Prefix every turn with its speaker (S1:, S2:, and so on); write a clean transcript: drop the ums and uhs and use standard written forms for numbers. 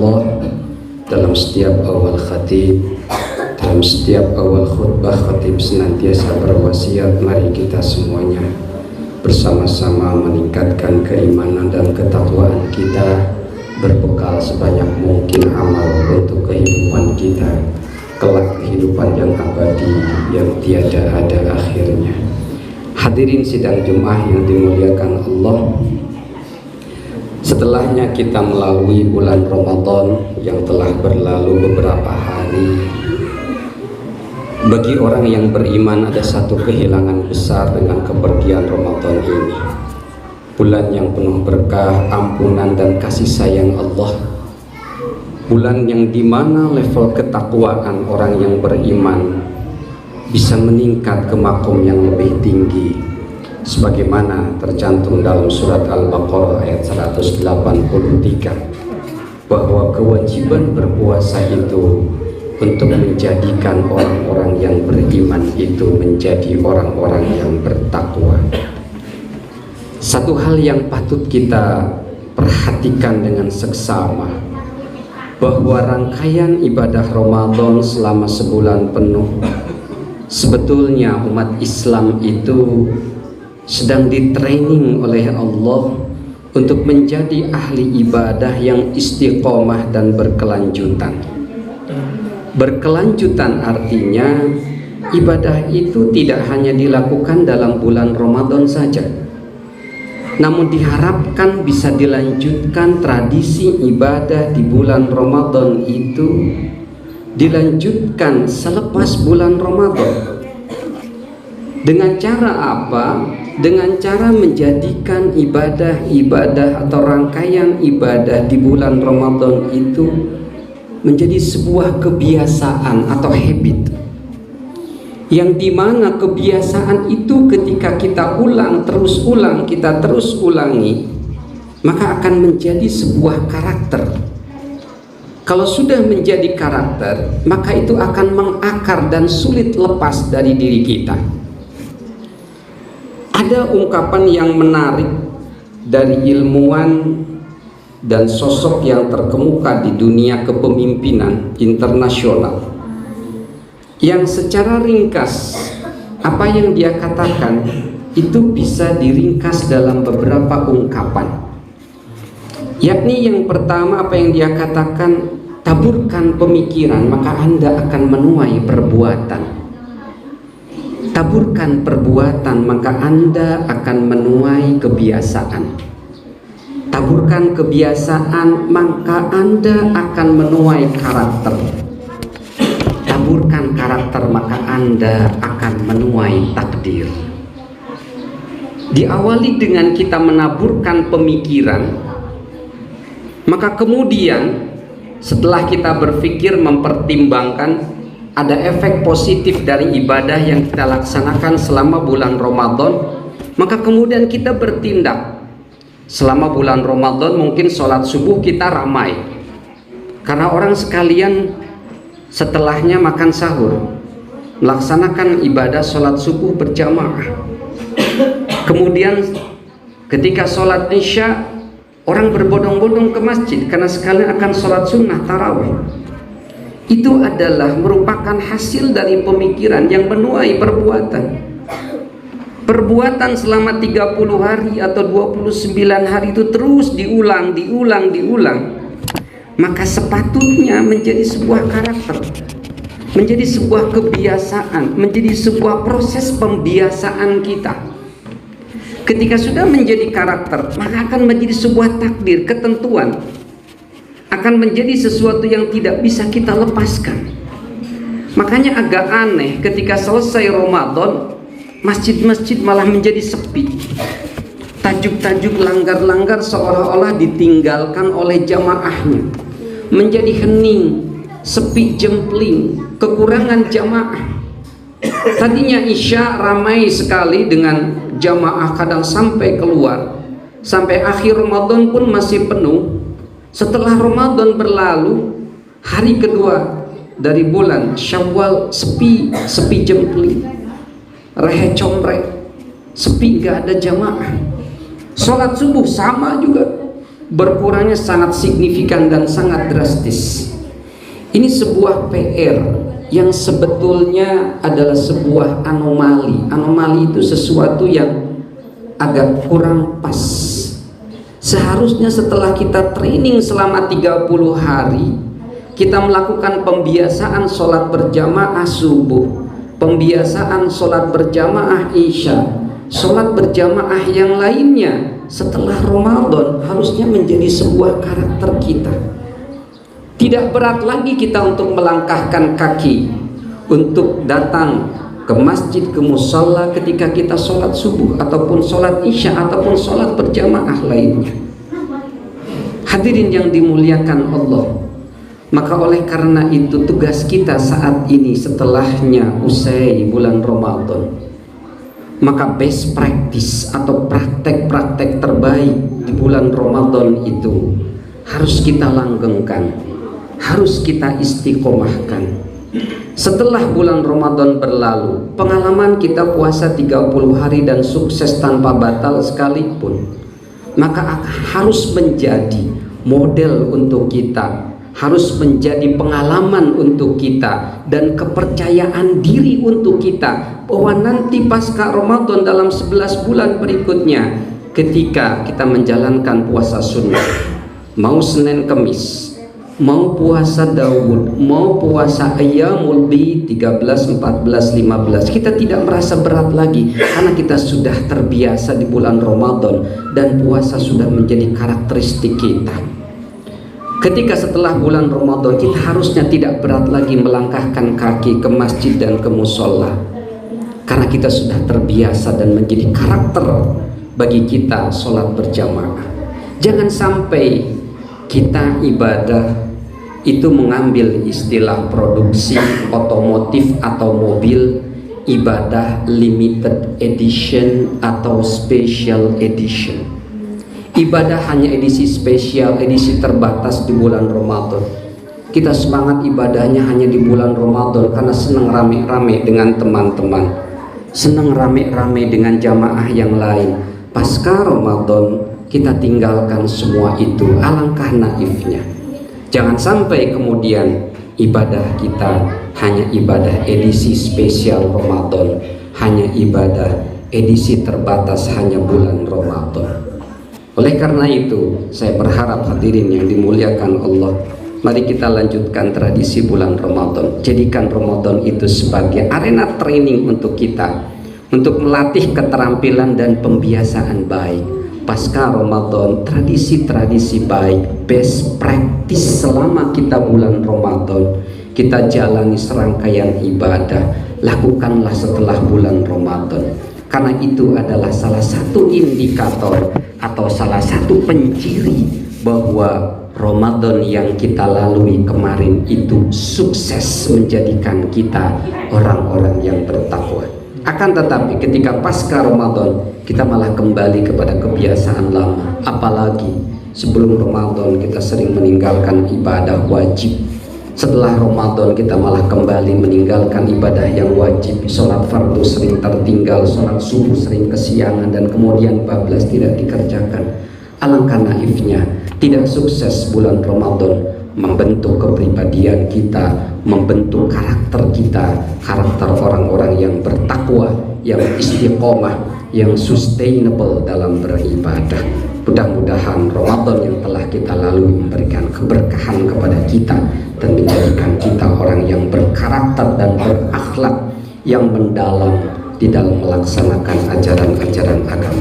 S1: Allah, dalam setiap awal khutbah khatib senantiasa berwasiat, mari kita semuanya bersama-sama meningkatkan keimanan dan ketakwaan kita, berbekal sebanyak mungkin amal untuk kehidupan kita kelak, kehidupan yang abadi yang tiada ada akhirnya. Hadirin sidang Jumat yang dimuliakan Allah, setelahnya kita melalui bulan Ramadan yang telah berlalu beberapa hari. Bagi orang yang beriman ada satu kehilangan besar dengan kepergian Ramadan ini. Bulan yang penuh berkah, ampunan dan kasih sayang Allah. Bulan yang dimana level ketakwaan orang yang beriman bisa meningkat ke makom yang lebih tinggi, sebagaimana tercantum dalam surat Al-Baqarah ayat 183, bahwa kewajiban berpuasa itu untuk menjadikan orang-orang yang beriman itu menjadi orang-orang yang bertakwa. Satu hal yang patut kita perhatikan dengan seksama, bahwa rangkaian ibadah Ramadan selama sebulan penuh, sebetulnya umat Islam itu sedang ditraining oleh Allah untuk menjadi ahli ibadah yang istiqomah dan berkelanjutan. Berkelanjutan artinya ibadah itu tidak hanya dilakukan dalam bulan Ramadan saja, namun diharapkan bisa dilanjutkan tradisi ibadah di bulan Ramadan itu, dilanjutkan selepas bulan Ramadan. Dengan cara apa? Dengan cara menjadikan ibadah-ibadah atau rangkaian ibadah di bulan Ramadan itu menjadi sebuah kebiasaan atau habit, yang dimana kebiasaan itu ketika kita kita terus ulangi, maka akan menjadi sebuah karakter. Kalau sudah menjadi karakter, maka itu akan mengakar dan sulit lepas dari diri kita. Ada ungkapan yang menarik dari ilmuwan dan sosok yang terkemuka di dunia kepemimpinan internasional, yang secara ringkas apa yang dia katakan itu bisa diringkas dalam beberapa ungkapan. Yakni yang pertama, apa yang dia katakan, taburkan pemikiran maka Anda akan menuai perbuatan. Taburkan perbuatan maka Anda akan menuai kebiasaan. Taburkan kebiasaan maka Anda akan menuai karakter. Taburkan karakter maka Anda akan menuai takdir. Diawali dengan kita menaburkan pemikiran, maka kemudian setelah kita berpikir, mempertimbangkan ada efek positif dari ibadah yang kita laksanakan selama bulan Ramadan, maka kemudian kita bertindak. Selama bulan Ramadan mungkin sholat subuh kita ramai, karena orang sekalian setelahnya makan sahur melaksanakan ibadah sholat subuh berjamaah. Kemudian ketika sholat isya, orang berbondong-bondong ke masjid karena sekalian akan sholat sunnah tarawih. Itu adalah merupakan hasil dari pemikiran yang menuai perbuatan. Perbuatan selama 30 hari atau 29 hari itu terus diulang, maka sepatutnya menjadi sebuah karakter, menjadi sebuah kebiasaan, menjadi sebuah proses pembiasaan kita. Ketika sudah menjadi karakter, maka akan menjadi sebuah takdir, ketentuan, akan menjadi sesuatu yang tidak bisa kita lepaskan. Makanya agak aneh ketika selesai Ramadan, masjid-masjid malah menjadi sepi. Tajuk-tajuk langgar-langgar seolah-olah ditinggalkan oleh jamaahnya, menjadi hening, sepi, jempling, kekurangan jamaah. Tadinya isya ramai sekali dengan jamaah, kadang sampai keluar, sampai akhir Ramadan pun masih penuh. Setelah Ramadan berlalu, hari kedua dari bulan Syawal sepi jempling, rehe comrek, sepi, gak ada jamaah. Sholat subuh sama juga, berkurangnya sangat signifikan dan sangat drastis. Ini sebuah PR yang sebetulnya adalah sebuah anomali. Anomali itu sesuatu yang agak kurang pas. Seharusnya setelah kita training selama 30 hari, kita melakukan pembiasaan sholat berjamaah subuh, pembiasaan sholat berjamaah isya, sholat berjamaah yang lainnya setelah Ramadan harusnya menjadi sebuah karakter kita. Tidak berat lagi kita untuk melangkahkan kaki, untuk datang ke masjid, ke musalla ketika kita sholat subuh ataupun sholat isya ataupun sholat berjamaah lainnya. Hadirin yang dimuliakan Allah, maka oleh karena itu tugas kita saat ini setelahnya usai bulan Ramadan, maka best practice atau praktek-praktek terbaik di bulan Ramadan itu harus kita langgengkan, harus kita istiqomahkan. Setelah bulan Ramadan berlalu, pengalaman kita puasa 30 hari dan sukses tanpa batal sekalipun, maka harus menjadi model untuk kita, harus menjadi pengalaman untuk kita dan kepercayaan diri untuk kita bahwa nanti pasca Ramadan dalam 11 bulan berikutnya, ketika kita menjalankan puasa sunnah, mau Senin Kemis, mau puasa Daud, mau puasa Ayyamul Bid 13, 14, 15, kita tidak merasa berat lagi karena kita sudah terbiasa di bulan Ramadan dan puasa sudah menjadi karakteristik kita. Ketika setelah bulan Ramadan, kita harusnya tidak berat lagi melangkahkan kaki ke masjid dan ke musola, karena kita sudah terbiasa dan menjadi karakter bagi kita sholat berjamaah. Jangan sampai kita ibadah itu mengambil istilah produksi otomotif atau mobil, ibadah limited edition atau special edition. Ibadah hanya edisi spesial, edisi terbatas di bulan Ramadan. Kita semangat ibadahnya hanya di bulan Ramadan karena senang rame-rame dengan teman-teman, senang rame-rame dengan jamaah yang lain. Pasca Ramadan kita tinggalkan semua itu. Alangkah naifnya. Jangan sampai kemudian ibadah kita hanya ibadah edisi spesial Ramadan, hanya ibadah edisi terbatas hanya bulan Ramadan. Oleh karena itu, saya berharap hadirin yang dimuliakan Allah, mari kita lanjutkan tradisi bulan Ramadan. Jadikan Ramadan itu sebagai arena training untuk kita, untuk melatih keterampilan dan pembiasaan baik. Pasca Ramadan, tradisi-tradisi baik, best practice selama kita bulan Ramadan, kita jalani serangkaian ibadah, lakukanlah setelah bulan Ramadan. Karena itu adalah salah satu indikator atau salah satu penciri bahwa Ramadan yang kita lalui kemarin itu sukses menjadikan kita orang-orang yang bertakwa. Akan tetapi ketika pasca Ramadan kita malah kembali kepada kebiasaan lama, apalagi sebelum Ramadan kita sering meninggalkan ibadah wajib. Setelah Ramadan kita malah kembali meninggalkan ibadah yang wajib. Sholat fardu sering tertinggal, sholat subuh sering kesiangan, dan kemudian bablas tidak dikerjakan. Alangkah naifnya, tidak sukses bulan Ramadan membentuk kepribadian kita, membentuk karakter kita, karakter orang-orang yang bertakwa, yang istiqomah, yang sustainable dalam beribadah. Mudah-mudahan Ramadan yang telah kita lalui memberikan keberkahan kepada kita dan menjadikan kita orang yang berkarakter dan berakhlak yang mendalam di dalam melaksanakan ajaran-ajaran agama